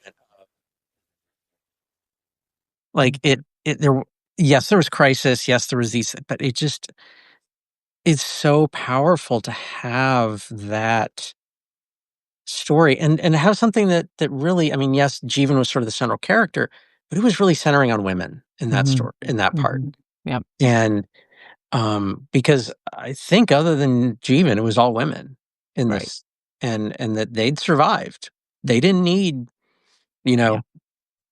[SPEAKER 2] like,
[SPEAKER 1] Mhm.
[SPEAKER 2] yes, there was crisis, yes, there was these, but it just it's so powerful to have that story, and have something that really, I mean, yes, Jeevan was sort of the central character, but it was really centering on women in that
[SPEAKER 1] Mhm.
[SPEAKER 2] story, in that part.
[SPEAKER 1] Mhm. Yep.
[SPEAKER 2] And because I think other than Jeevan, it was all women in
[SPEAKER 1] Right.
[SPEAKER 2] this, and that they'd survived. They didn't need, you
[SPEAKER 1] Yeah.
[SPEAKER 2] know,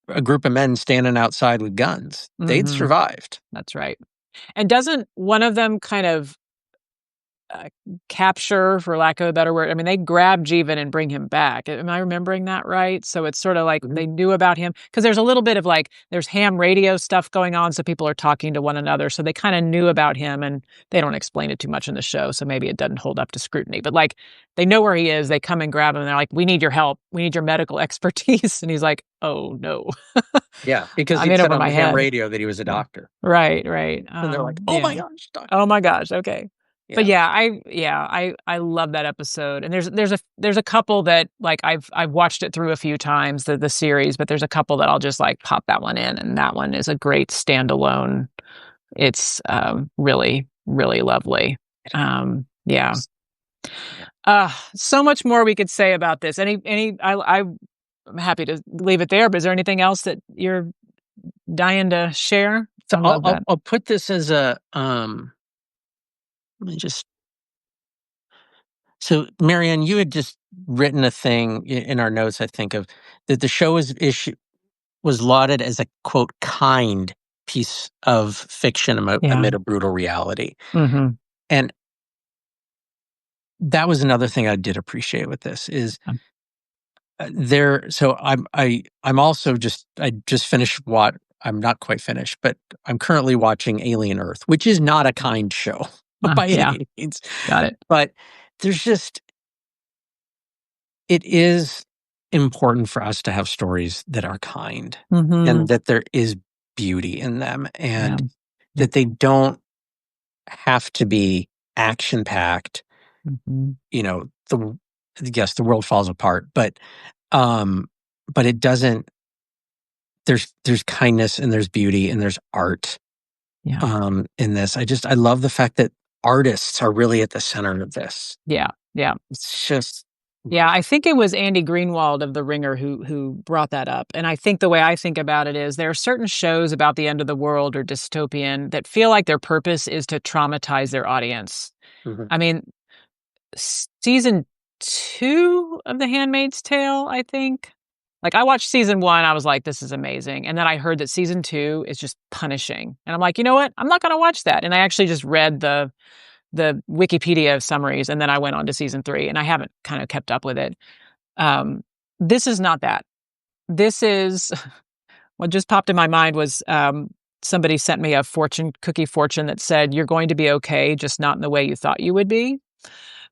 [SPEAKER 2] a group of men standing outside with guns. They'd
[SPEAKER 1] Mhm.
[SPEAKER 2] survived.
[SPEAKER 1] That's right. And doesn't one of them kind of uh, capture, for lack of a better word. I mean, they grab Jeevan and bring him back. Am I remembering that right? So it's sort of like
[SPEAKER 2] Mhm.
[SPEAKER 1] they knew about him because there's a little bit of like there's ham radio stuff going on, so people are talking to one another. So they kind of knew about him, and they don't explain it too much in the show, so maybe it doesn't hold up to scrutiny. But like they know where he is. They come and grab him. And they're like, "We need your help. We need your medical expertise." And he's like, "Oh no,
[SPEAKER 2] Yeah, because
[SPEAKER 1] I'm
[SPEAKER 2] he'd
[SPEAKER 1] in
[SPEAKER 2] said
[SPEAKER 1] over
[SPEAKER 2] on
[SPEAKER 1] my
[SPEAKER 2] the ham
[SPEAKER 1] head."
[SPEAKER 2] radio that he was a
[SPEAKER 1] Yeah.
[SPEAKER 2] doctor,
[SPEAKER 1] Right. Right.
[SPEAKER 2] and they're like, "Oh
[SPEAKER 1] Yeah.
[SPEAKER 2] my gosh,
[SPEAKER 1] Oh
[SPEAKER 2] doctor!"
[SPEAKER 1] my gosh, okay. But
[SPEAKER 2] Yeah,
[SPEAKER 1] I love that episode, and there's a couple that, like, I've watched it through a few times, the series, but there's a couple that I'll just, like, pop that one in, and that one is a great standalone. It's, really, really lovely. Yeah.
[SPEAKER 2] yeah.
[SPEAKER 1] So much more we could say about this. I'm happy to leave it there, but is there anything else that you're dying to share?
[SPEAKER 2] So
[SPEAKER 1] I love that.
[SPEAKER 2] I'll put this as a let me just so Marianne, you had just written a thing in our notes, I think, of that the show was lauded as a quote kind piece of fiction
[SPEAKER 1] Yeah.
[SPEAKER 2] amid a brutal reality.
[SPEAKER 1] Mhm.
[SPEAKER 2] And that was another thing I did appreciate with this is there. So I'm also I just finished what I'm not quite finished, but I'm currently watching Alien Earth, which is not a kind show by
[SPEAKER 1] Yeah,
[SPEAKER 2] any means,
[SPEAKER 1] got it.
[SPEAKER 2] but there's just it is important for us to have stories that are kind and
[SPEAKER 1] Mhm.
[SPEAKER 2] that there is beauty in them
[SPEAKER 1] Yeah.
[SPEAKER 2] and
[SPEAKER 1] Yep.
[SPEAKER 2] that they don't have to be action packed.
[SPEAKER 1] Mhm.
[SPEAKER 2] You know, yes, the world falls apart, um, but it doesn't. There's kindness and there's beauty and there's art
[SPEAKER 1] Yeah.
[SPEAKER 2] in this. I love the fact that artists are really at the center of this.
[SPEAKER 1] Yeah. Yeah.
[SPEAKER 2] It's just
[SPEAKER 1] Yeah, I think it was Andy Greenwald of The Ringer who brought that up, and I think the way I think about it is there are certain shows about the end of the world or dystopian that feel like their purpose is to traumatize their audience.
[SPEAKER 2] mhm,
[SPEAKER 1] I mean, season 2 of The Handmaid's Tale, I think. Like, I watched season 1, I was like, "This is amazing," and then I heard that season 2 is just punishing, and I'm like, "You know what? I'm not gonna watch that," and I actually just read the Wikipedia summaries, and then I went on to season 3, and I haven't kind of kept up with it. Um, this is not that. This is what just popped in my mind was, somebody sent me a fortune cookie fortune that said, "You're going to be okay, just not in the way you thought you would be."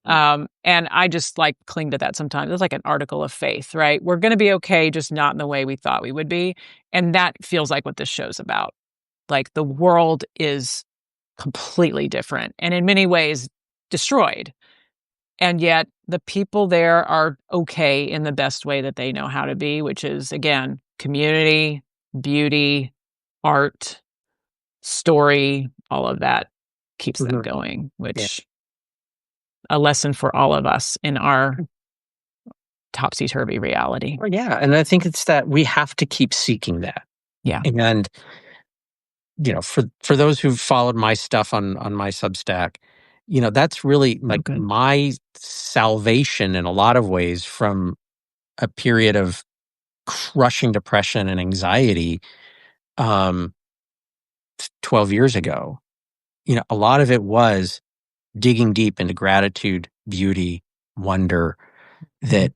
[SPEAKER 2] mm,
[SPEAKER 1] And I just, like, cling to that sometimes. It's like an article of faith, right? We're gonna be okay, just not in the way we thought we would be, and that feels like what this show's about. Like, the world is completely different and in many ways destroyed. And yet the people there are okay in the best way that they know how to be, which is, again, community, beauty, art, story, all of that keeps them
[SPEAKER 2] mhm,
[SPEAKER 1] going,
[SPEAKER 2] yeah.
[SPEAKER 1] which a lesson for all of us in our topsy-turvy reality.
[SPEAKER 2] Well, yeah, and I think it's that we have to keep seeking that.
[SPEAKER 1] Yeah.
[SPEAKER 2] And, for those who've followed my stuff on my Substack, that's really
[SPEAKER 1] Oh,
[SPEAKER 2] like
[SPEAKER 1] good.
[SPEAKER 2] my salvation in a lot of ways from a period of crushing depression and anxiety, um, 12 years ago. A lot of it was digging deep into gratitude, beauty, wonder
[SPEAKER 1] Mhm.
[SPEAKER 2] that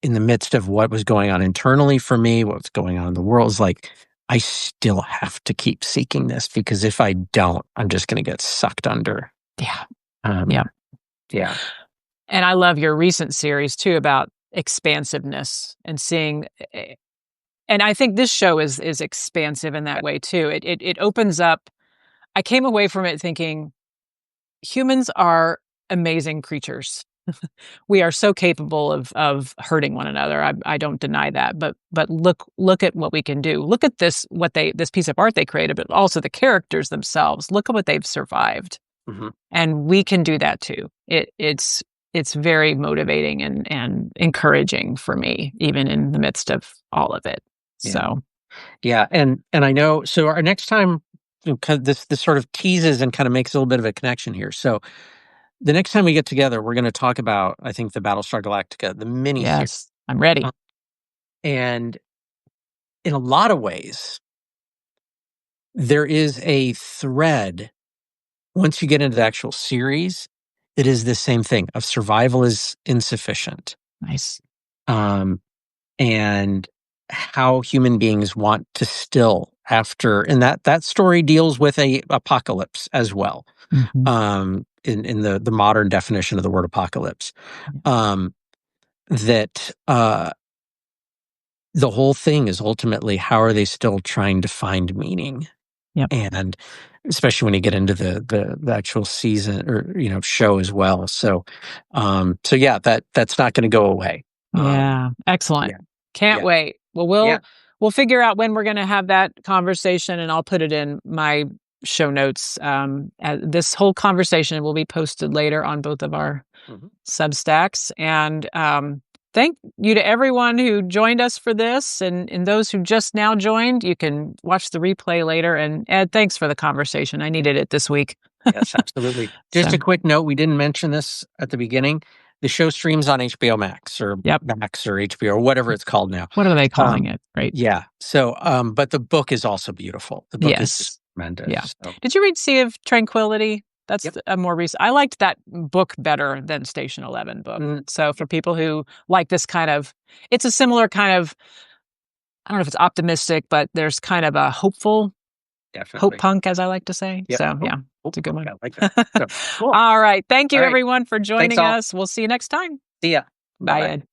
[SPEAKER 2] in the midst of what was going on internally for me, what's going on in the world is like, I still have to keep seeking this because if I don't, I'm just going to get sucked under.
[SPEAKER 1] Yeah. Yeah.
[SPEAKER 2] Um, yeah.
[SPEAKER 1] And I love your recent series too about expansiveness and seeing and I think this show is expansive in that way too. It opens up. I came away from it thinking humans are amazing creatures. We are so capable of hurting one another. I don't deny that. But look at what we can do. Look at this piece of art they created, but also the characters themselves. Look at what they've survived.
[SPEAKER 2] Hmm.
[SPEAKER 1] And we can do that too. It's it's very motivating and encouraging for me, even in the midst of all of it.
[SPEAKER 2] Yeah.
[SPEAKER 1] So,
[SPEAKER 2] Yeah, and I know, so our next time, 'cause this sort of teases and kind of makes a little bit of a connection here. So the next time we get together, we're going to talk about, I think, the Battlestar Galactica, the miniseries.
[SPEAKER 1] yes, I'm ready.
[SPEAKER 2] Uh, And in a lot of ways, there is a thread once you get into the actual series. It is the same thing of survival is insufficient.
[SPEAKER 1] Nice.
[SPEAKER 2] Um, and how human beings want to still after, and that story deals with a apocalypse as well,
[SPEAKER 1] Mhm.
[SPEAKER 2] in the modern definition of the word apocalypse. um that the whole thing is ultimately, how are they still trying to find meaning?
[SPEAKER 1] Yep.
[SPEAKER 2] And especially when you get into the actual season, or show as well. So so yeah, that's not going to go away.
[SPEAKER 1] Yeah, excellent.
[SPEAKER 2] Yeah,
[SPEAKER 1] Can't
[SPEAKER 2] yeah,
[SPEAKER 1] wait. Well,
[SPEAKER 2] yeah.
[SPEAKER 1] we'll figure out when we're gonna have that conversation, and I'll put it in my show notes. This whole conversation will be posted later on both of our
[SPEAKER 2] Mhm.
[SPEAKER 1] Substacks, and, thank you to everyone who joined us for this, and those who just now joined. You can watch the replay later, and Ed, thanks for the conversation. I needed it this week.
[SPEAKER 2] Yes, absolutely. Just a
[SPEAKER 1] So,
[SPEAKER 2] quick note, we didn't mention this at the beginning. The show streams on HBO
[SPEAKER 1] yep.
[SPEAKER 2] Max or HBO or whatever it's called now.
[SPEAKER 1] What are they calling
[SPEAKER 2] Um,
[SPEAKER 1] it? Right.
[SPEAKER 2] yeah. So, but the book is also beautiful. The book is just
[SPEAKER 1] Yes. Yeah.
[SPEAKER 2] tremendous. So,
[SPEAKER 1] Did you read Sea of Tranquility? That's
[SPEAKER 2] yep.
[SPEAKER 1] a more recent. I liked that book better than Station 11 book.
[SPEAKER 2] Mm,
[SPEAKER 1] So for people who like this kind of, it's a similar kind of, I don't know if it's optimistic, but there's kind of a hope
[SPEAKER 2] definitely.
[SPEAKER 1] punk, as I like to say.
[SPEAKER 2] Yep.
[SPEAKER 1] So
[SPEAKER 2] Oh,
[SPEAKER 1] yeah,
[SPEAKER 2] oh,
[SPEAKER 1] it's a good
[SPEAKER 2] okay,
[SPEAKER 1] one.
[SPEAKER 2] I like that. So cool.
[SPEAKER 1] All right. Thank
[SPEAKER 2] All
[SPEAKER 1] you
[SPEAKER 2] right.
[SPEAKER 1] everyone for
[SPEAKER 2] Thanks
[SPEAKER 1] joining
[SPEAKER 2] all.
[SPEAKER 1] us. We'll see you next time.
[SPEAKER 2] See ya. Bye
[SPEAKER 1] Bye,
[SPEAKER 2] bye.
[SPEAKER 1] Ed.